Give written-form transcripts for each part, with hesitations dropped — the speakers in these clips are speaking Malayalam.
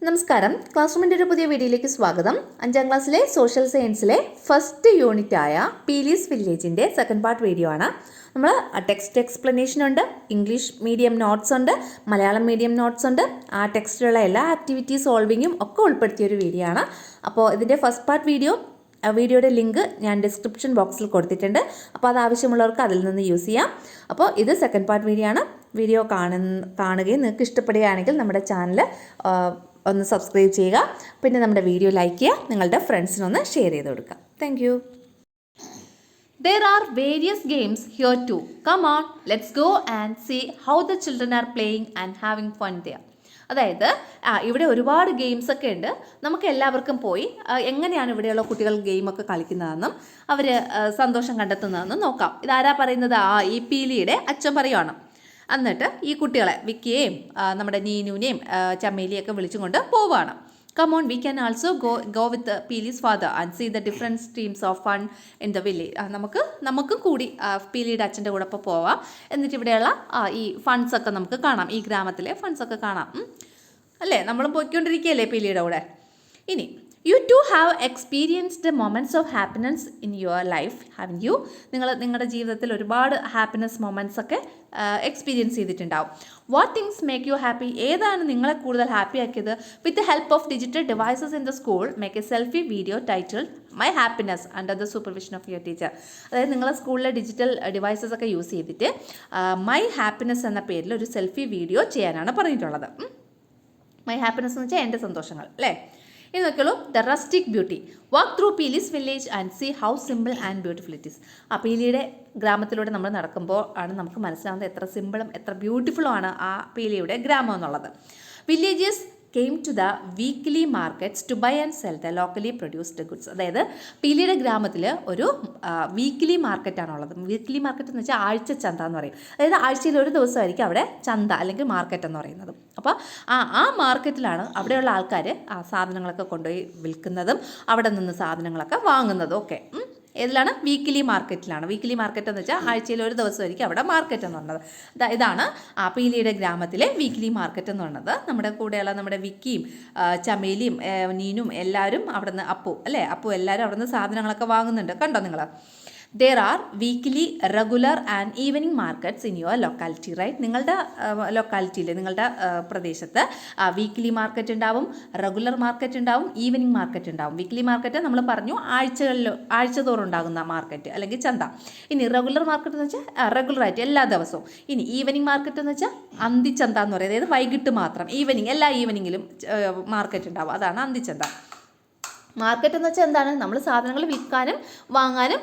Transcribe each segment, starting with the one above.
നമസ്കാരം. ക്ലാസ് റൂമിൻ്റെ ഒരു പുതിയ വീഡിയോയിലേക്ക് സ്വാഗതം. 5ാം ക്ലാസ്സിലെ സോഷ്യൽ സയൻസിലെ ഫസ്റ്റ് യൂണിറ്റായ പീലീസ് വില്ലേജിൻ്റെ സെക്കൻഡ് പാർട്ട് വീഡിയോ ആണ്. നമ്മൾ ടെക്സ്റ്റ് എക്സ്പ്ലനേഷൻ ഉണ്ട്, ഇംഗ്ലീഷ് മീഡിയം നോട്ട്സ് ഉണ്ട്, മലയാളം മീഡിയം നോട്ട്സ് ഉണ്ട്. ആ ടെക്സ്റ്റിലുള്ള എല്ലാ ആക്ടിവിറ്റി സോൾവിങ്ങും ഒക്കെ ഉൾപ്പെടുത്തിയൊരു വീഡിയോ ആണ്. അപ്പോൾ ഇതിൻ്റെ ഫസ്റ്റ് പാർട്ട് വീഡിയോയുടെ ലിങ്ക് ഞാൻ ഡിസ്ക്രിപ്ഷൻ ബോക്സിൽ കൊടുത്തിട്ടുണ്ട്. അപ്പോൾ അത് ആവശ്യമുള്ളവർക്ക് അതിൽ നിന്ന് യൂസ് ചെയ്യാം. അപ്പോൾ ഇത് സെക്കൻഡ് പാർട്ട് വീഡിയോ ആണ്. വീഡിയോ കാണുകയും നിങ്ങൾക്ക് ഇഷ്ടപ്പെടുകയാണെങ്കിൽ നമ്മുടെ ചാനൽ ഒന്ന് സബ്സ്ക്രൈബ് ചെയ്യുക. പിന്നെ നമ്മുടെ വീഡിയോ ലൈക്ക് ചെയ്യുക, നിങ്ങളുടെ ഫ്രണ്ട്സിനൊന്ന് ഷെയർ ചെയ്ത് കൊടുക്കുക. Thank you. There are various games here too. Come on, let's go and see how the children are playing and having fun there. അതായത് ഇവിടെ ഒരുപാട് ഗെയിംസ് ഒക്കെ ഉണ്ട്. നമുക്ക് എല്ലാവർക്കും പോയി എങ്ങനെയാണ് ഇവിടെയുള്ള കുട്ടികൾ ഗെയിമൊക്കെ കളിക്കുന്നതെന്നും അവർ സന്തോഷം കണ്ടെത്തുന്നതെന്നും നോക്കാം. ഇതാരാ പറയുന്നത്? ഈ പീലിയുടെ അച്ഛൻ പറയുവാണ്. എന്നിട്ട് ഈ കുട്ടികളെ വിക്കിയെയും നമ്മുടെ നീനുവിനെയും ചമ്മേലിയൊക്കെ വിളിച്ചും കൊണ്ട് പോവുകയാണ്. Come on, we can also go with Peely's father and see the different streams of fun in the village. നമുക്ക് കൂടി പീലിയുടെ അച്ഛൻ്റെ കൂടെ ഇപ്പോൾ പോവാം. എന്നിട്ട് ഇവിടെയുള്ള ഈ ഫണ്ട്സൊക്കെ നമുക്ക് കാണാം, ഈ ഗ്രാമത്തിലെ ഫണ്ട്സൊക്കെ കാണാം. അല്ലേ, നമ്മൾ പോയിക്കൊണ്ടിരിക്കുകയല്ലേ പീലിയുടെ കൂടെ. ഇനി You too have experienced moments of happiness in your life, haven't you? നിങ്ങളുടെ ജീവിതത്തിൽ ഒരുപാട് ഹാപ്പിനെസ് മൊമെൻറ്റ്സ് ഒക്കെ എക്സ്പീരിയൻസ് ചെയ്തിട്ടുണ്ടാവും. What things make you happy? ഏതാണ് നിങ്ങളെ കൂടുതൽ ഹാപ്പി ആക്കിയത്? With the help of digital devices in the school make A selfie video titled my happiness under the supervision of your teacher. അതായത് നിങ്ങളെ സ്കൂളിലെ ഡിജിറ്റൽ ഡിവൈസസ് ഒക്കെ യൂസ് ചെയ്തിട്ട് മൈ ഹാപ്പിനെസ് എന്ന പേരിൽ ഒരു സെൽഫി വീഡിയോ ചെയ്യാനാണ് പറഞ്ഞിട്ടുള്ളത്. മൈ ഹാപ്പിനെസ് എന്ന് വെച്ചാൽ എൻ്റെ സന്തോഷങ്ങൾ, അല്ലേ? ഇനി നോക്കിയുള്ളൂ, the rustic beauty. Walk through Peeli's village and see how simple and beautiful it is. പീലിയുടെ ഗ്രാമത്തിലൂടെ നമ്മൾ നടക്കുമ്പോൾ ആണ് നമുക്ക് മനസ്സിലാവുന്നത് എത്ര സിമ്പിളും എത്ര ബ്യൂട്ടിഫുള്ളും ആണ് ആ പീലിയുടെ ഗ്രാമം എന്നുള്ളത്. Villages came to the weekly markets to buy and sell the locally produced goods. അതായത് പീലിയുടെ ഗ്രാമത്തിൽ ഒരു വീക്ക്ലി മാർക്കറ്റാണുള്ളത്. വീക്ക്ലി മാർക്കറ്റ് എന്ന് വെച്ചാൽ ആഴ്ച ചന്ത എന്ന് പറയും. അതായത് ആഴ്ചയിൽ ഒരു ദിവസമായിരിക്കും അവിടെ ചന്ത അല്ലെങ്കിൽ മാർക്കറ്റ് എന്ന് പറയുന്നത്. അപ്പോൾ ആ മാർക്കറ്റിലാണ് അവിടെയുള്ള ആൾക്കാർ ആ സാധനങ്ങളൊക്കെ കൊണ്ടുപോയി വിൽക്കുന്നതും അവിടെ നിന്ന് സാധനങ്ങളൊക്കെ വാങ്ങുന്നതും ഒക്കെ. ഏതിലാണ്? വീക്ക്ലി മാർക്കറ്റിലാണ്. വീക്ക്ലി മാർക്കറ്റ് എന്ന് വെച്ചാൽ ആഴ്ചയിൽ ഒരു ദിവസമായിരിക്കും അവിടെ മാർക്കറ്റ് എന്ന് പറയുന്നത്. ഇതാണ് പീലിയുടെ ഗ്രാമത്തിലെ വീക്ക്ലി മാർക്കറ്റ് എന്ന് പറയുന്നത്. നമ്മുടെ കൂടെയുള്ള നമ്മുടെ വിക്കിയും ചമേലിയും നീനും എല്ലാവരും അവിടെ നിന്ന് അപ്പു എല്ലാവരും അവിടെ നിന്ന് സാധനങ്ങളൊക്കെ വാങ്ങുന്നുണ്ട്. കണ്ടോ നിങ്ങൾ? There are weekly, regular and evening markets in your locality, right? നിങ്ങളുടെ ലൊക്കാലിറ്റിയിൽ, നിങ്ങളുടെ പ്രദേശത്ത് വീക്ക്ലി മാർക്കറ്റ് ഉണ്ടാവും, റെഗുലർ മാർക്കറ്റ് ഉണ്ടാവും, ഈവനിങ് മാർക്കറ്റ് ഉണ്ടാവും. വീക്ക്ലി മാർക്കറ്റ് നമ്മൾ പറഞ്ഞു ആഴ്ച തോറും ഉണ്ടാകുന്ന മാർക്കറ്റ് അല്ലെങ്കിൽ ചന്ത. ഇനി റെഗുലർ മാർക്കറ്റ് എന്ന് വെച്ചാൽ റെഗുലറായിട്ട് എല്ലാ ദിവസവും. ഇനി ഈവനിങ് മാർക്കറ്റ് എന്ന് വെച്ചാൽ അന്തിച്ചന്ത എന്ന് പറയുന്നത്. അതായത് വൈകിട്ട് മാത്രം, എല്ലാ ഈവനിങ്ങിലും മാർക്കറ്റ് ഉണ്ടാവും. അതാണ് അന്തിച്ചന്ത. മാർക്കറ്റ് എന്ന് വെച്ചാൽ എന്താണ്? നമ്മൾ സാധനങ്ങൾ വിൽക്കാനും വാങ്ങാനും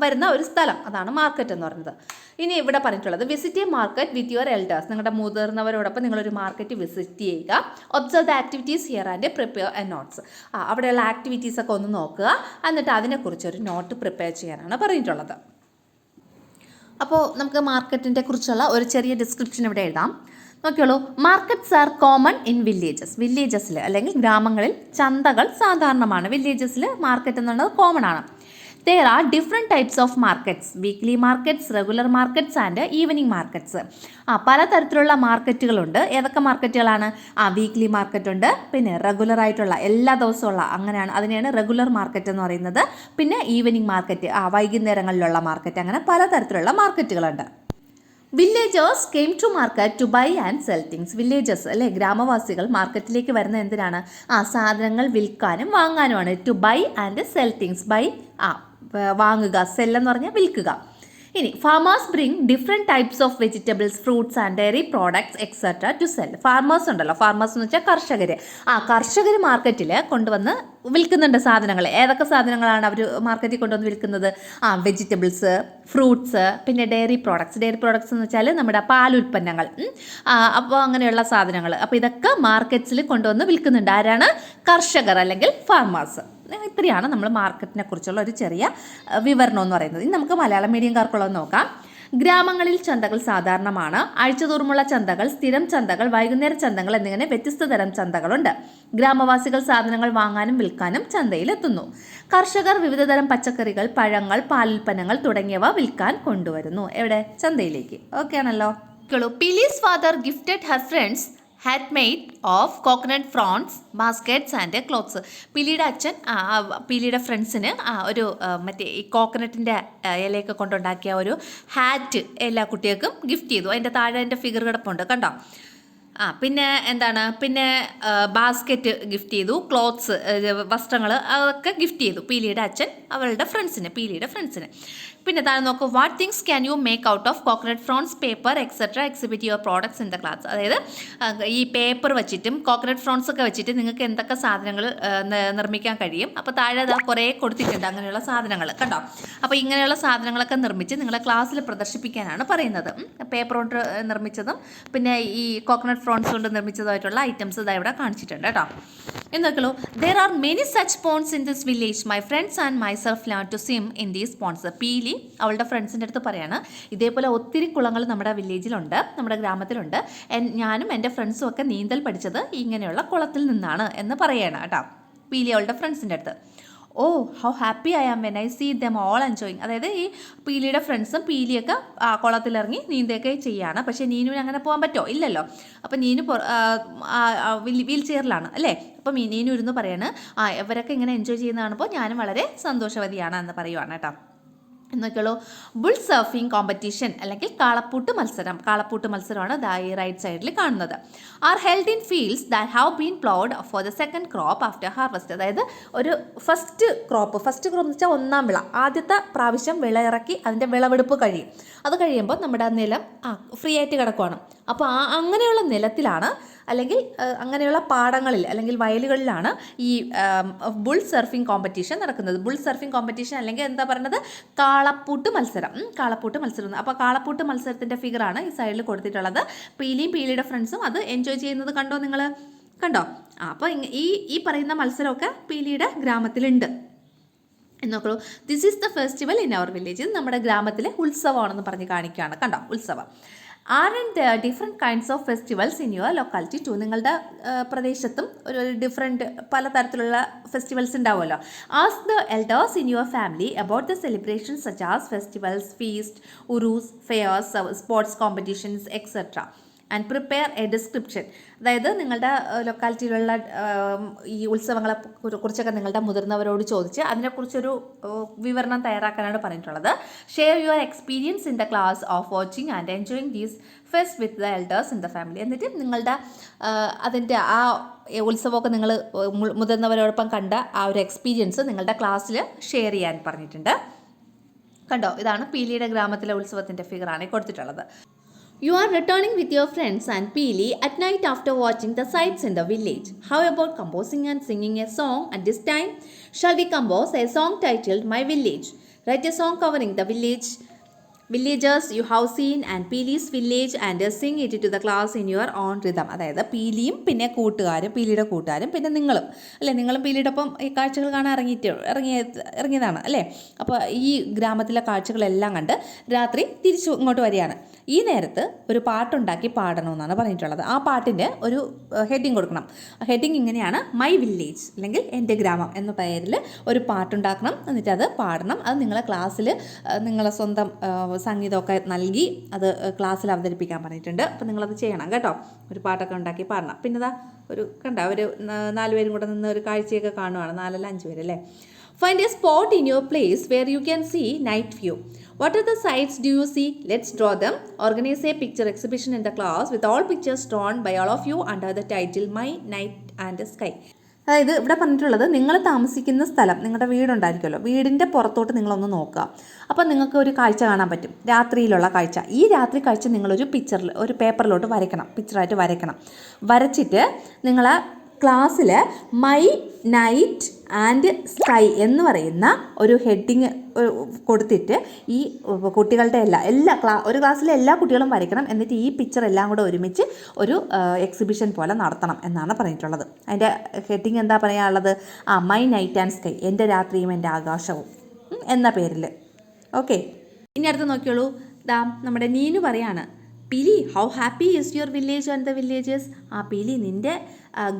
വരുന്ന ഒരു സ്ഥലം, അതാണ് മാർക്കറ്റ് എന്ന് പറയുന്നത്. ഇനി ഇവിടെ പറഞ്ഞിട്ടുള്ളത്, visit A market with your elders. നിങ്ങളുടെ മുതിർന്നവരോടൊപ്പം നിങ്ങളൊരു മാർക്കറ്റ് വിസിറ്റ് ചെയ്യുക. Observe the activities here and prepare A notes. അവിടെയുള്ള ആക്ടിവിറ്റീസൊക്കെ ഒന്ന് നോക്കുക, എന്നിട്ട് അതിനെക്കുറിച്ചൊരു നോട്ട് പ്രിപ്പയർ ചെയ്യാനാണ് പറഞ്ഞിട്ടുള്ളത്. അപ്പോൾ നമുക്ക് മാർക്കറ്റിനെ കുറിച്ചുള്ള ഒരു ചെറിയ ഡിസ്ക്രിപ്ഷൻ ഇവിടെ എഴുതാം. നോക്കിയോളൂ. മാർക്കറ്റ്സ് ആർ കോമൺ ഇൻ വില്ലേജസിൽ അല്ലെങ്കിൽ ഗ്രാമങ്ങളിൽ ചന്തകൾ സാധാരണമാണ്. വില്ലേജസിൽ മാർക്കറ്റ് എന്നുള്ളത് കോമൺ ആണ്. There are different types of markets, weekly markets, regular markets and evening markets. പലതരത്തിലുള്ള മാർക്കറ്റുകളുണ്ട്. ഏതൊക്കെ മാർക്കറ്റുകളാണ്? വീക്ക്ലി മാർക്കറ്റ് ഉണ്ട്, പിന്നെ റെഗുലർ ആയിട്ടുള്ള എല്ലാ ദിവസമുള്ള, അതിനെയാണ് റെഗുലർ മാർക്കറ്റ് എന്ന് പറയുന്നത്. പിന്നെ ഈവനിങ് മാർക്കറ്റ്, വൈകുന്നേരങ്ങളിലുള്ള മാർക്കറ്റ്, അങ്ങനെ പലതരത്തിലുള്ള മാർക്കറ്റുകളുണ്ട്. Villagers came to market to buy and sell things. Villagers അല്ലെ, ഗ്രാമവാസികൾ മാർക്കറ്റിലേക്ക് വരുന്ന എന്തിനാണ്? സാധനങ്ങൾ വിൽക്കാനും വാങ്ങാനുമാണ്. To buy and sell things. Buy വാങ്ങുക, സെൽ എന്ന് പറഞ്ഞാൽ വിൽക്കുക. ഇനി farmers bring different types of vegetables, fruits and dairy products etcetera to sell. Farmers ഉണ്ടല്ലോ, ഫാർമേഴ്സ് എന്ന് വെച്ചാൽ കർഷകർ. കർഷകർ മാർക്കറ്റിൽ കൊണ്ടുവന്ന് വിൽക്കുന്നുണ്ട് സാധനങ്ങൾ. ഏതൊക്കെ സാധനങ്ങളാണ് അവർ മാർക്കറ്റിൽ കൊണ്ടുവന്ന് വിൽക്കുന്നത്? വെജിറ്റബിൾസ്, ഫ്രൂട്ട്സ്, പിന്നെ ഡയറി പ്രോഡക്ട്സ്. ഡയറി പ്രോഡക്ട്സ് എന്ന് വെച്ചാൽ നമ്മുടെ പാലുൽപ്പന്നങ്ങൾ. അപ്പോൾ അങ്ങനെയുള്ള സാധനങ്ങൾ. അപ്പോൾ ഇതൊക്കെ മാർക്കറ്റ്സിൽ കൊണ്ടുവന്ന് വിൽക്കുന്നുണ്ട്. ആരാണ്? കർഷകർ അല്ലെങ്കിൽ ഫാർമേഴ്സ്. ഇത്രയാണ് നമ്മൾ മാർക്കറ്റിനെ കുറിച്ചുള്ള ഒരു ചെറിയ വിവരണം എന്ന് പറയുന്നത്. ഇനി നമുക്ക് മലയാളം മീഡിയംകാർക്കുള്ളത് നോക്കാം. ഗ്രാമങ്ങളിൽ ചന്തകൾ സാധാരണമാണ്. ആഴ്ചതോറുമുള്ള ചന്തകൾ, സ്ഥിരം ചന്തകൾ, വൈകുന്നേര ചന്തകൾ എന്നിങ്ങനെ വ്യത്യസ്ത തരം ചന്തകളുണ്ട്. ഗ്രാമവാസികൾ സാധനങ്ങൾ വാങ്ങാനും വിൽക്കാനും ചന്തയിലെത്തുന്നു. കർഷകർ വിവിധതരം പച്ചക്കറികൾ, പഴങ്ങൾ, പാലുൽപ്പന്നങ്ങൾ തുടങ്ങിയവ വിൽക്കാൻ കൊണ്ടുവരുന്നു. എവിടെ? ചന്തയിലേക്ക്. ഓക്കെ ആണല്ലോ. Pili's father gifted her friends had made of coconut fronds baskets and clothes. പീലിയുടെ അച്ഛൻ പീലിയുടെ ഫ്രണ്ട്സിന് ഒരു മറ്റേ ഈ കോക്കനട്ടിൻ്റെ ഇലയൊക്കെ കൊണ്ടുണ്ടാക്കിയ ഒരു ഹാറ്റ് എല്ലാ കുട്ടികൾക്കും ഗിഫ്റ്റ് ചെയ്തു. അതിൻ്റെ താഴെ എൻ്റെ ഫിഗർ കിടപ്പുണ്ട്, കണ്ടോ? പിന്നെ എന്താണ്, പിന്നെ ബാസ്ക്കറ്റ് ഗിഫ്റ്റ് ചെയ്തു, ക്ലോത്ത്സ് വസ്ത്രങ്ങൾ അതൊക്കെ ഗിഫ്റ്റ് ചെയ്തു പീലിയുടെ അച്ഛൻ പീലിയുടെ ഫ്രണ്ട്സിന്. പിന്നെ താഴെ നോക്കൂ, what things can you make out of coconut Fronx paper etcetera exhibit your products in the class. അതായത് ഈ പേപ്പർ വെച്ചിട്ടും കോക്കനട്ട് ഫ്രോൺസ് ഒക്കെ വെച്ചിട്ട് നിങ്ങൾക്ക് എന്തൊക്കെ സാധനങ്ങൾ നിർമ്മിക്കാൻ കഴിയും. അപ്പോൾ താഴെ കുറേ കൊടുത്തിട്ടുണ്ട് അങ്ങനെയുള്ള സാധനങ്ങൾ, കണ്ടോ? അപ്പോൾ ഇങ്ങനെയുള്ള സാധനങ്ങളൊക്കെ നിർമ്മിച്ച് നിങ്ങളെ ക്ലാസ്സിൽ പ്രദർശിപ്പിക്കാനാണ് പറയുന്നത്. പേപ്പർ കൊണ്ട് നിർമ്മിച്ചതും പിന്നെ ഈ കോക്കനട്ട് ഫ്രോൺസ് കൊണ്ട് നിർമ്മിച്ചതായിട്ടുള്ള ഐറ്റംസ് ഇതാ ഇവിടെ കാണിച്ചിട്ടുണ്ട് കേട്ടോ. എന്നൊക്കെയുള്ളൂ. There are many such ponds in this village. My friends and myself learn to swim in these ponds. Peeli അവളുടെ ഫ്രണ്ട്സിൻ്റെ അടുത്ത് പറയാണ്, ഇതേപോലെ ഒത്തിരി കുളങ്ങൾ നമ്മുടെ വില്ലേജിലുണ്ട്, നമ്മുടെ ഗ്രാമത്തിലുണ്ട്. ഞാനും എൻ്റെ ഫ്രണ്ട്സും ഒക്കെ നീന്തൽ പഠിച്ചത് ഇങ്ങനെയുള്ള കുളത്തിൽ നിന്നാണ് എന്ന് പറയണം കേട്ടോ പീലി അവളുടെ ഫ്രണ്ട്സിൻ്റെ അടുത്ത്. Oh how happy I am when I see them all enjoying. അതായത് ഈ പീലിയുടെ ഫ്രണ്ട്സും പീലിയൊക്കെ കുളത്തിലിറങ്ങി നീന്തൊക്കെ ചെയ്യാണ്. പക്ഷേ നീനുവിന് അങ്ങനെ പോകാൻ പറ്റുമോ? ഇല്ലല്ലോ. അപ്പം നീനു വീൽ ചെയറിലാണ് അല്ലേ. അപ്പം നീനു ഇരുന്ന് പറയാണ്, ഇവരൊക്കെ ഇങ്ങനെ എൻജോയ് ചെയ്യുന്ന കാണുമ്പോൾ ഞാനും വളരെ സന്തോഷവതിയാണ് എന്ന് പറയുവാണ് കേട്ടോ. എന്നൊക്കെയുള്ളൂ. ബുൾ സർഫിംഗ് കോമ്പറ്റീഷൻ അല്ലെങ്കിൽ കാളപ്പൂട്ട് മത്സരമാണ് ഈ റൈറ്റ് സൈഡിൽ കാണുന്നത്. Are held in fields that have been ploughed for the second crop after harvest. അതായത് ഒരു ഫസ്റ്റ് ക്രോപ്പ് എന്ന് വെച്ചാൽ ഒന്നാം വിള, ആദ്യത്തെ പ്രാവശ്യം വിള ഇറക്കി അതിൻ്റെ വിളവെടുപ്പ് കഴിയും. അത് കഴിയുമ്പോൾ നമ്മുടെ നിലം ഫ്രീ ആയിട്ട് കിടക്കുവാണ്. അപ്പോൾ അങ്ങനെയുള്ള നിലത്തിലാണ് അല്ലെങ്കിൽ അങ്ങനെയുള്ള പാടങ്ങളിൽ അല്ലെങ്കിൽ വയലുകളിലാണ് ഈ ബുൾ സർഫിംഗ് കോമ്പറ്റീഷൻ നടക്കുന്നത്. ബുൾ സർഫിംഗ് കോമ്പറ്റീഷൻ അല്ലെങ്കിൽ എന്താ പറയുന്നത്, കാളപ്പൂട്ട് മത്സരം. അപ്പോൾ കാളപ്പൂട്ട് മത്സരത്തിൻ്റെ ഫിഗറാണ് ഈ സൈഡിൽ കൊടുത്തിട്ടുള്ളത്. പീലിയുടെ ഫ്രണ്ട്സും അത് എൻജോയ് ചെയ്യുന്നത് കണ്ടോ നിങ്ങൾ? കണ്ടോ? അപ്പോൾ ഈ പറയുന്ന മത്സരമൊക്കെ പീലിയുടെ ഗ്രാമത്തിലുണ്ട് എന്നോക്കൂ. This is the festival in our village. ഇത് നമ്മുടെ ഗ്രാമത്തിലെ ഉത്സവമാണെന്ന് പറഞ്ഞ് കാണിക്കുകയാണ്. കണ്ടോ? ഉത്സവം. And there different kinds of festivals in your locality too. നിങ്ങളുടെ പ്രദേശത്തും ഒരു ഡിഫറെൻറ്റ് പലതരത്തിലുള്ള ഫെസ്റ്റിവൽസ് ഉണ്ടാവുമല്ലോ. Ask the elders in your family about the celebrations such as festivals, feast, Urs, fairs, sports competitions etcetera and prepare a description. അതായത് നിങ്ങളുടെ ലൊക്കാലിറ്റിയിലുള്ള ഈ ഉത്സവങ്ങളെ കുറിച്ചൊക്കെ നിങ്ങളുടെ മുതിർന്നവരോട് ചോദിച്ച് അതിനെക്കുറിച്ചൊരു വിവരണം തയ്യാറാക്കാനാണ് പറഞ്ഞിട്ടുള്ളത്. Share your experience in the class of watching and enjoying these fest with the elders in the family. എന്നിട്ട് നിങ്ങളുടെ അതിൻ്റെ ആ ഉത്സവമൊക്കെ നിങ്ങൾ മുതിർന്നവരോടൊപ്പം കണ്ട ആ ഒരു എക്സ്പീരിയൻസ് നിങ്ങളുടെ ക്ലാസ്സിൽ ഷെയർ ചെയ്യാൻ പറഞ്ഞിട്ടുണ്ട്. കണ്ടോ? ഇതാണ് പീലിയുടെ ഗ്രാമത്തിലെ ഉത്സവത്തിൻ്റെ ഫിഗറാണ് കൊടുത്തിട്ടുള്ളത്. You are returning with your friends and Peely at night after watching the sights in the village. How about composing and singing a song at this time? Shall we compose a song titled My Village? Write a song covering the villages you have seen and Peely's village and sing it to the class in your own rhythm. അതായത് പീലിയും പിന്നെ പീലിയുടെ കൂട്ടുകാരും പിന്നെ നിങ്ങളും അല്ലേ, നിങ്ങളും പീലിയുടെ ഒപ്പം ഈ കാഴ്ചകൾ കാണാൻ ഇറങ്ങിയതാണ് അല്ലേ. അപ്പോൾ ഈ ഗ്രാമത്തിലെ കാഴ്ചകളെല്ലാം കണ്ട് രാത്രി തിരിച്ചു ഇങ്ങോട്ട് വരികയാണ്. ഈ നേരത്ത് ഒരു പാട്ടുണ്ടാക്കി പാടണമെന്നാണ് പറഞ്ഞിട്ടുള്ളത്. ആ പാട്ടിൻ്റെ ഒരു ഹെഡിങ് കൊടുക്കണം. ഹെഡിങ് ഇങ്ങനെയാണ്, മൈ വില്ലേജ് അല്ലെങ്കിൽ എൻ്റെ ഗ്രാമം എന്ന പേരിൽ ഒരു പാട്ടുണ്ടാക്കണം. എന്നിട്ട് അത് പാടണം. അത് നിങ്ങളെ ക്ലാസ്സിൽ നിങ്ങളെ സ്വന്തം സംഗീതമൊക്കെ നൽകി അത് ക്ലാസ്സിൽ അവതരിപ്പിക്കാൻ പറഞ്ഞിട്ടുണ്ട്. അപ്പോൾ നിങ്ങളത് ചെയ്യണം കേട്ടോ. ഒരു പാട്ടൊക്കെ ഉണ്ടാക്കി പാടണം. പിന്നെ ഒരു ഒരു 4 പേരും കൂടെ നിന്ന് ഒരു കാഴ്ചയൊക്കെ കാണുവാണ്. 4 അല്ല 5 പേരല്ലേ. Find a spot in your place where you can see night view. What are the sights do you see? Let's draw them. Organize a picture exhibition in the class with all pictures drawn by all of you under the title My Night and Sky. അതായത് ഇവിടെ പറഞ്ഞിട്ടുള്ളത്, നിങ്ങൾ താമസിക്കുന്ന സ്ഥലം, നിങ്ങളുടെ വീടുണ്ടായിരിക്കുമല്ലോ, വീടിൻ്റെ പുറത്തോട്ട് നിങ്ങളൊന്ന് നോക്കുക. അപ്പോൾ നിങ്ങൾക്ക് ഒരു കാഴ്ച കാണാൻ പറ്റും, രാത്രിയിലുള്ള കാഴ്ച. ഈ രാത്രി കാഴ്ച നിങ്ങളൊരു ഒരു പേപ്പറിലോട്ട് പിക്ചറായിട്ട് വരയ്ക്കണം. വരച്ചിട്ട് നിങ്ങൾ ക്ലാസ്സിൽ മൈ നൈറ്റ് ആൻഡ് സ്കൈ എന്ന് പറയുന്ന ഒരു ഹെഡിങ് കൊടുത്തിട്ട് ഈ കുട്ടികളുടെ ഒരു ക്ലാസ്സിലെ എല്ലാ കുട്ടികളും വരയ്ക്കണം. എന്നിട്ട് ഈ പിക്ചർ എല്ലാം കൂടെ ഒരുമിച്ച് ഒരു എക്സിബിഷൻ പോലെ നടത്തണം എന്നാണ് പറഞ്ഞിട്ടുള്ളത്. അതിൻ്റെ ഹെഡിങ് എന്താ പറയാനുള്ളത്? മൈ നൈറ്റ് ആൻഡ് സ്കൈ, എൻ്റെ രാത്രിയും എൻ്റെ ആകാശവും എന്ന പേരിൽ. ഓക്കെ, ഇനി അടുത്ത് നോക്കിയോളൂ. നമ്മുടെ നീനു പറയാണ്, പീലി how happy is your village and the villagers. പീലി നിൻ്റെ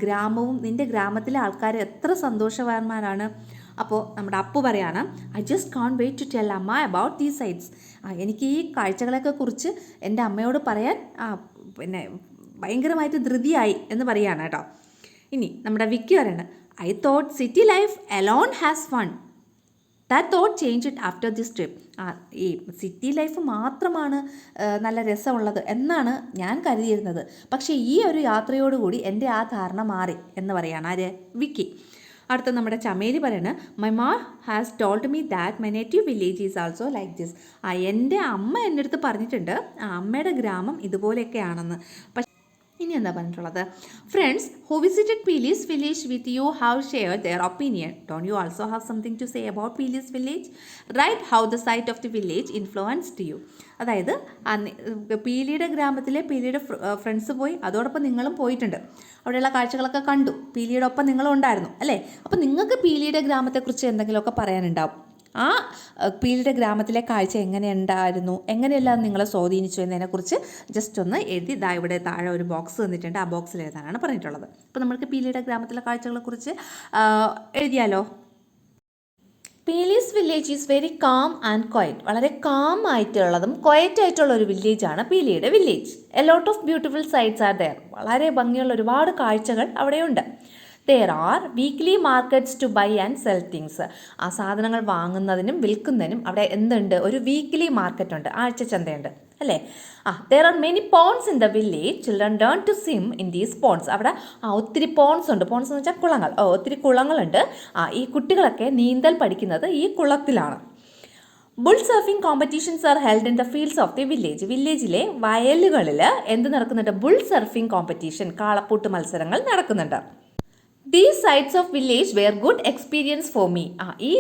ഗ്രാമവും നിൻ്റെ ഗ്രാമത്തിലെ ആൾക്കാർ എത്ര സന്തോഷവാന്മാരാണ്. അപ്പോൾ നമ്മുടെ അപ്പു പറയാണ്, I just can't wait to tell അമ്മ അബൌട്ട് ദീസ് സൈറ്റ്സ്. എനിക്ക് ഈ കാഴ്ചകളൊക്കെ കുറിച്ച് എൻ്റെ അമ്മയോട് പറയാൻ പിന്നെ ഭയങ്കരമായിട്ട് ധൃതിയായി എന്ന് പറയുകയാണ് കേട്ടോ. ഇനി നമ്മുടെ വിക്കി പറയുന്നത്, I thought city life alone has fun, that thought change it after this trip. ഈ സിറ്റി ലൈഫ് മാത്രമാണ് നല്ല രസമുള്ളത് എന്നാണ് ഞാൻ കരുതിയിരുന്നത്. പക്ഷേ ഈ ഒരു യാത്രയോടുകൂടി എൻ്റെ ആ ധാരണ മാറി എന്ന് പറയുകയാണ് ആര്? വിക്കി. അടുത്ത നമ്മുടെ ചമേലി പറയാണ്, മൈ മാ has told me that my native village is also like this. എൻ്റെ അമ്മ എൻ്റെ അടുത്ത് പറഞ്ഞിട്ടുണ്ട് അമ്മയുടെ ഗ്രാമം ഇതുപോലെയൊക്കെയാണെന്ന്. ഇനി എന്താ പറഞ്ഞിട്ടുള്ളത്? Friends who visited Peeli's village with you have shared their opinion. Don't you also have something to say about Peeli's village? Right how the sight of the village influenced you. അതായത് പീലിയുടെ ഗ്രാമത്തിലെ പീലിയുടെ ഫ്രണ്ട്സ് പോയി, അതോടൊപ്പം നിങ്ങളും പോയിട്ടുണ്ട്, അവിടെയുള്ള കാഴ്ചകളൊക്കെ കണ്ടു, പീലിയുടെ ഒപ്പം നിങ്ങളും ഉണ്ടായിരുന്നു അല്ലേ? അപ്പോൾ നിങ്ങൾക്ക് പീലിയുടെ ഗ്രാമത്തെക്കുറിച്ച് എന്തെങ്കിലുമൊക്കെ പറയാനുണ്ടാവും. ആ പീലിയുടെ ഗ്രാമത്തിലെ കാഴ്ച എങ്ങനെയുണ്ടായിരുന്നു, എങ്ങനെയെല്ലാം നിങ്ങളെ സ്വാധീനിച്ചു എന്നതിനെക്കുറിച്ച് ജസ്റ്റ് ഒന്ന് എഴുതി ഇവിടെ താഴെ ഒരു ബോക്സ് തന്നിട്ടുണ്ട്, ആ ബോക്സിൽ എഴുതാനാണ് പറഞ്ഞിട്ടുള്ളത്. അപ്പോൾ നമ്മൾക്ക് പീലിയുടെ ഗ്രാമത്തിലെ കാഴ്ചകളെക്കുറിച്ച് എഴുതിയാലോ? Peeli's village is very calm and quiet. വളരെ കാം ആയിട്ടുള്ളതും ക്വയറ്റ് ആയിട്ടുള്ള ഒരു വില്ലേജാണ് പീലിയുടെ village. A lot of beautiful sights are there. വളരെ ഭംഗിയുള്ള ഒരുപാട് കാഴ്ചകൾ അവിടെയുണ്ട്. There are weekly markets to buy and sell things. ആ സാധനങ്ങൾ വാങ്ങുന്നതിനും വിൽക്കുന്നതിനും അവിടെ എന്തുണ്ട്? ഒരു വീക്ക്ലി മാർക്കറ്റ് ഉണ്ട്, ആഴ്ച ചന്തയുണ്ട് അല്ലേ? there are many ponds in the village. Children learn to swim in these ponds. അവിടെ ഒത്തിരി പോൺസ് ഉണ്ട്. പോൺസ് എന്ന് വെച്ചാൽ കുളങ്ങൾ. ഒത്തിരി കുളങ്ങളുണ്ട്. ഈ കുട്ടികളൊക്കെ നീന്തൽ പഠിക്കുന്നത് ഈ കുളത്തിലാണ്. Bull surfing competitions are held in the fields of the village. വില്ലേജിലെ വയലുകളിൽ എന്ത് നടക്കുന്നുണ്ട്? ബുൾ സർഫിംഗ് കോമ്പറ്റീഷൻ, കാളപ്പൂട്ട് മത്സരങ്ങൾ നടക്കുന്നുണ്ട്. These sights of village were good experience for me. ഈ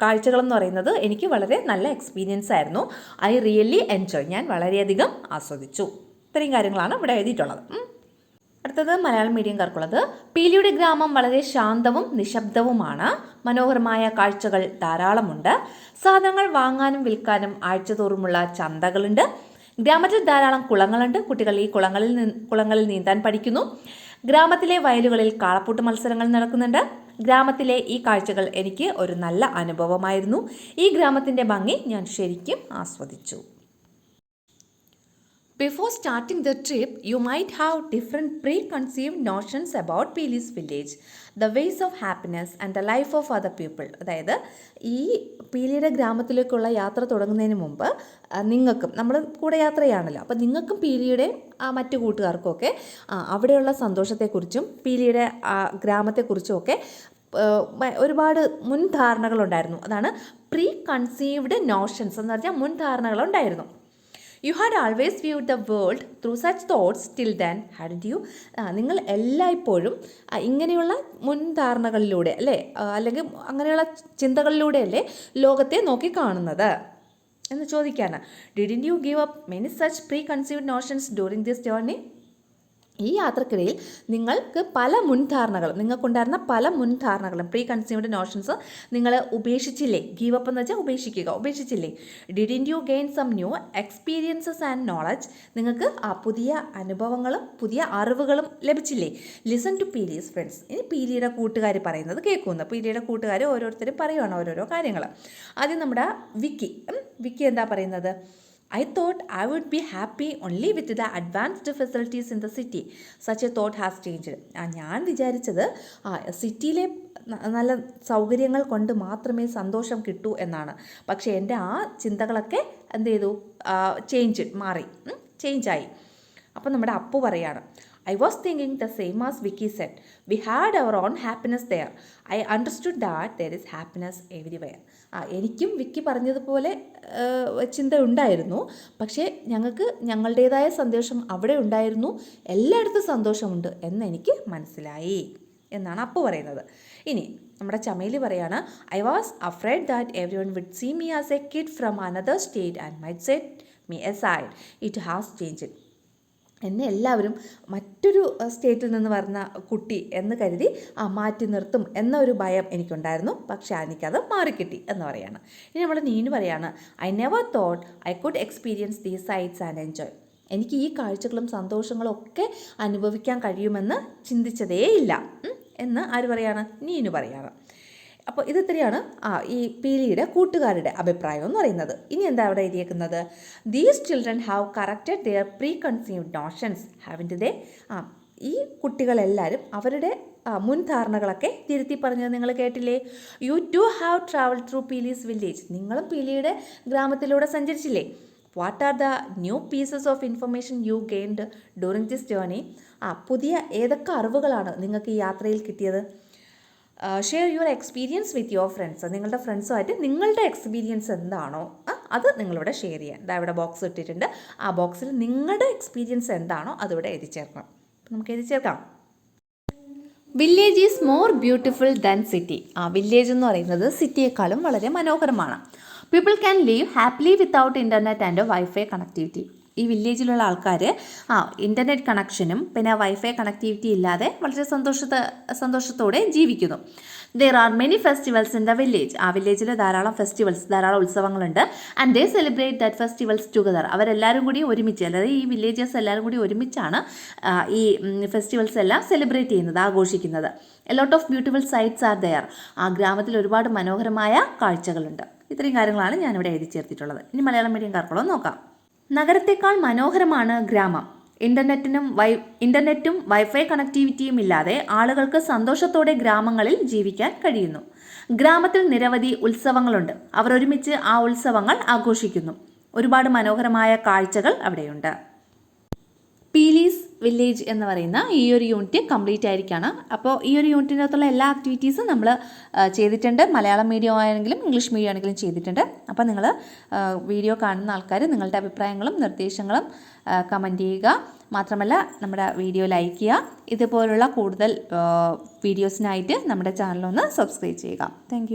കാഴ്ചകളെന്ന് പറയുന്നത് എനിക്ക് വളരെ നല്ല എക്സ്പീരിയൻസ് ആയിരുന്നു. I really enjoy. ഞാൻ വളരെയധികം ആസ്വദിച്ചു. ഇത്രയും കാര്യങ്ങളാണ് ഇവിടെ എഴുതിയിട്ടുള്ളത്. അടുത്തത് മലയാളം മീഡിയംകാർക്കുള്ളത്. പീലിയുടെ ഗ്രാമം വളരെ ശാന്തവും നിശബ്ദവുമാണ്. മനോഹരമായ കാഴ്ചകൾ ധാരാളമുണ്ട്. സാധനങ്ങൾ വാങ്ങാനും വിൽക്കാനും ആഴ്ചതോറുമുള്ള ചന്തകളുണ്ട്. ഗ്രാമത്തിൽ ധാരാളം കുളങ്ങളുണ്ട്. കുട്ടികൾ ഈ കുളങ്ങളിൽ നീന്താൻ പഠിക്കുന്നു. ഗ്രാമത്തിലെ വയലുകളിൽ കാളപ്പൂട്ട് മത്സരങ്ങൾ നടക്കുന്നുണ്ട്. ഗ്രാമത്തിലെ ഈ കാഴ്ചകൾ എനിക്ക് ഒരു നല്ല അനുഭവമായിരുന്നു. ഈ ഗ്രാമത്തിൻ്റെ ഭംഗി ഞാൻ ശരിക്കും ആസ്വദിച്ചു. Before starting the trip, you might have different preconceived notions about Pili's village, the ways of happiness and the life of other people. അതായത് ഈ പീലിയുടെ ഗ്രാമത്തിലേക്കുള്ള യാത്ര തുടങ്ങുന്നതിന് മുമ്പ് നിങ്ങൾക്കും, നമ്മൾ കൂടെ യാത്രയാണല്ലോ, അപ്പോൾ നിങ്ങൾക്കും പീലിയുടെ മറ്റു കൂട്ടുകാർക്കും ഒക്കെ അവിടെയുള്ള സന്തോഷത്തെക്കുറിച്ചും പീലിയുടെ ഗ്രാമത്തെക്കുറിച്ചും ഒക്കെ ഒരുപാട് മുൻധാരണകളുണ്ടായിരുന്നു. അതാണ് പ്രീ കൺസീവ്ഡ് നോഷൻസ് എന്ന് പറഞ്ഞാൽ മുൻധാരണകളുണ്ടായിരുന്നു. You had always viewed the world through such thoughts till then, hadn't you? നിങ്ങൾ എല്ലായ്പ്പോഴും ഇങ്ങനെയുള്ള മുൻധാരണകളിലൂടെ അല്ലേ, അല്ലെങ്കിൽ അങ്ങനെയുള്ള ചിന്തകളിലൂടെയല്ലേ ലോകത്തെ നോക്കിക്കാണുന്നത് എന്ന് ചോദിക്കാണ്. Didn't you give up many such preconceived notions during this journey? ഈ യാത്രക്കിടയിൽ നിങ്ങൾക്കുണ്ടായിരുന്ന പല മുൻധാരണകളും പ്രീ കൺസീവ്ഡ് നോഷൻസ് നിങ്ങൾ ഉപേക്ഷിച്ചില്ലേ? ഗീവ് അപ്പ് എന്ന് വെച്ചാൽ ഉപേക്ഷിച്ചില്ലേ? Didn't you gain some new experiences and knowledge? നിങ്ങൾക്ക് പുതിയ അനുഭവങ്ങളും പുതിയ അറിവുകളും ലഭിച്ചില്ലേ? Listen to Peeli's friends. ഇനി പീലിയുടെ കൂട്ടുകാർ പറയുന്നത് കേൾക്കുന്നു. പീലിയുടെ കൂട്ടുകാർ ഓരോരുത്തരും പറയുവാണ് ഓരോരോ കാര്യങ്ങൾ. ആദ്യം നമ്മുടെ വിക്കി എന്താ പറയുന്നത്? I thought I would be happy only with the advanced facilities in the city. Such a thought has changed. ഞാൻ വിചാരിച്ചത് സിറ്റിയിലെ നല്ല സൗകര്യങ്ങൾ കൊണ്ട് മാത്രമേ സന്തോഷം കിട്ടൂ എന്നാണ്. പക്ഷേ എൻ്റെ ആ ചിന്തകളൊക്കെ എന്ത് ചെയ്തു? ചേഞ്ചായി. അപ്പോൾ നമ്മുടെ അപ്പു പറയാണ്, I was thinking the same as Vicky said. We had our own happiness there. I understood that there is happiness everywhere. എനിക്കും വിക്കി പറഞ്ഞതുപോലെ ചിന്ത ഉണ്ടായിരുന്നു. പക്ഷേ ഞങ്ങൾക്ക് ഞങ്ങളുടേതായ സന്തോഷം അവിടെ ഉണ്ടായിരുന്നു. എല്ലായിടത്തും സന്തോഷമുണ്ട് എന്നെനിക്ക് മനസ്സിലായി എന്നാണ് അപ്പു പറയുന്നത്. ഇനി നമ്മുടെ ചമേലി പറയാണ്, I was afraid that everyone would see me as a kid from another state and might set me aside. It has changed. എന്നെ എല്ലാവരും മറ്റൊരു സ്റ്റേറ്റിൽ നിന്ന് വരുന്ന കുട്ടി എന്ന് കരുതി മാറ്റി നിർത്തും എന്നൊരു ഭയം എനിക്കുണ്ടായിരുന്നു. പക്ഷേ എനിക്കത് മാറിക്കിട്ടി എന്ന് പറയാണ്. ഇനി നമ്മുടെ നീനു പറയാണ്, I never thought I could experience these sites and enjoy. എനിക്ക് ഈ കാഴ്ചകളും സന്തോഷങ്ങളും ഒക്കെ അനുഭവിക്കാൻ കഴിയുമെന്ന് ചിന്തിച്ചതേയില്ല എന്ന് ആര് പറയാണ്? നീനു പറയാണ്. അപ്പോൾ ഇത്രയാണ് ഈ പീലിയുടെ കൂട്ടുകാരുടെ അഭിപ്രായം എന്ന് പറയുന്നത്. ഇനി എന്താ അവിടെ എഴുതിയേക്കുന്നത്? These children have corrected their preconceived notions haven't they. ഈ കുട്ടികളെല്ലാവരും അവരുടെ മുൻധാരണകളൊക്കെ തിരുത്തി പറഞ്ഞത് നിങ്ങൾ കേട്ടില്ലേ? You too have travel through Peeli's village. നിങ്ങളും പീലിയുടെ ഗ്രാമത്തിലൂടെ സഞ്ചരിച്ചില്ലേ? What are the new pieces of information you gained during this journey. പുതിയ ഏതൊക്കെ അറിവുകളാണ് നിങ്ങൾക്ക് ഈ യാത്രയിൽ കിട്ടിയത്? Share your experience with your friends. നിങ്ങളുടെ ഫ്രണ്ട്സുമായിട്ട് നിങ്ങളുടെ എക്സ്പീരിയൻസ് എന്താണോ അത് നിങ്ങളിവിടെ ഷെയർ ചെയ്യാൻ. ഇവിടെ ബോക്സ് ഇട്ടിട്ടുണ്ട്. ആ ബോക്സിൽ നിങ്ങളുടെ എക്സ്പീരിയൻസ് എന്താണോ അതിവിടെ എഴുതി ചേർക്കണം. നമുക്ക് എഴുതി ചേർക്കാം. Village is more beautiful than city. Village എന്ന് പറയുന്നത് സിറ്റിയെക്കാളും വളരെ മനോഹരമാണ്. People can leave happily without internet and wifi connectivity. ഈ വില്ലേജിലുള്ള ആൾക്കാർ ഇൻ്റർനെറ്റ് കണക്ഷനും പിന്നെ വൈഫൈ കണക്ടിവിറ്റി ഇല്ലാതെ വളരെ സന്തോഷത്തോടെ ജീവിക്കുന്നു. There are many festivals in the village. വില്ലേജിൽ ധാരാളം ധാരാളം ഉത്സവങ്ങളുണ്ട്. And they celebrate that festivals together. അവരെല്ലാവരും കൂടി ഒരുമിച്ച്, അതായത് ഈ വില്ലേജേഴ്സ് എല്ലാവരും കൂടി ഒരുമിച്ചാണ് ഈ ഫെസ്റ്റിവൽസ് എല്ലാം സെലിബ്രേറ്റ് ചെയ്യുന്നത്, ആഘോഷിക്കുന്നത്. A lot of beautiful sights are there. ഗാമത്തിൽ ഒരുപാട് മനോഹരമായ കാഴ്ചകളുണ്ട്. ഇത്രയും കാര്യങ്ങളാണ് ഞാനിവിടെ എഴുതി ചേർത്തിട്ടുള്ളത്. ഇനി മലയാളം മീഡിയംകാർക്കുള്ളത് നോക്കാം. നഗരത്തേക്കാൾ മനോഹരമാണ് ഗ്രാമം. ഇൻ്റർനെറ്റും വൈഫൈ കണക്ടിവിറ്റിയും ഇല്ലാതെ ആളുകൾക്ക് സന്തോഷത്തോടെ ഗ്രാമങ്ങളിൽ ജീവിക്കാൻ കഴിയുന്നു. ഗ്രാമത്തിൽ നിരവധി ഉത്സവങ്ങളുണ്ട്. അവർ ഒരുമിച്ച് ആ ഉത്സവങ്ങൾ ആഘോഷിക്കുന്നു. ഒരുപാട് മനോഹരമായ കാഴ്ചകൾ അവിടെയുണ്ട്. പീലീസ് വില്ലേജ് എന്ന് പറയുന്ന ഈ ഒരു യൂണിറ്റ് കംപ്ലീറ്റ് ആയിരിക്കുകയാണ്. അപ്പോൾ ഈ ഒരു യൂണിറ്റിനകത്തുള്ള എല്ലാ ആക്ടിവിറ്റീസും നമ്മൾ ചെയ്തിട്ടുണ്ട്. മലയാളം മീഡിയം ആണെങ്കിലും ഇംഗ്ലീഷ് മീഡിയം ആണെങ്കിലും ചെയ്തിട്ടുണ്ട്. അപ്പോൾ നിങ്ങൾ വീഡിയോ കാണുന്ന ആൾക്കാർ നിങ്ങളുടെ അഭിപ്രായങ്ങളും നിർദ്ദേശങ്ങളും കമൻറ്റ് ചെയ്യുക. മാത്രമല്ല നമ്മുടെ വീഡിയോ ലൈക്ക് ചെയ്യുക. ഇതുപോലുള്ള കൂടുതൽ വീഡിയോസിനായിട്ട് നമ്മുടെ ചാനലൊന്ന് സബ്സ്ക്രൈബ് ചെയ്യുക. താങ്ക്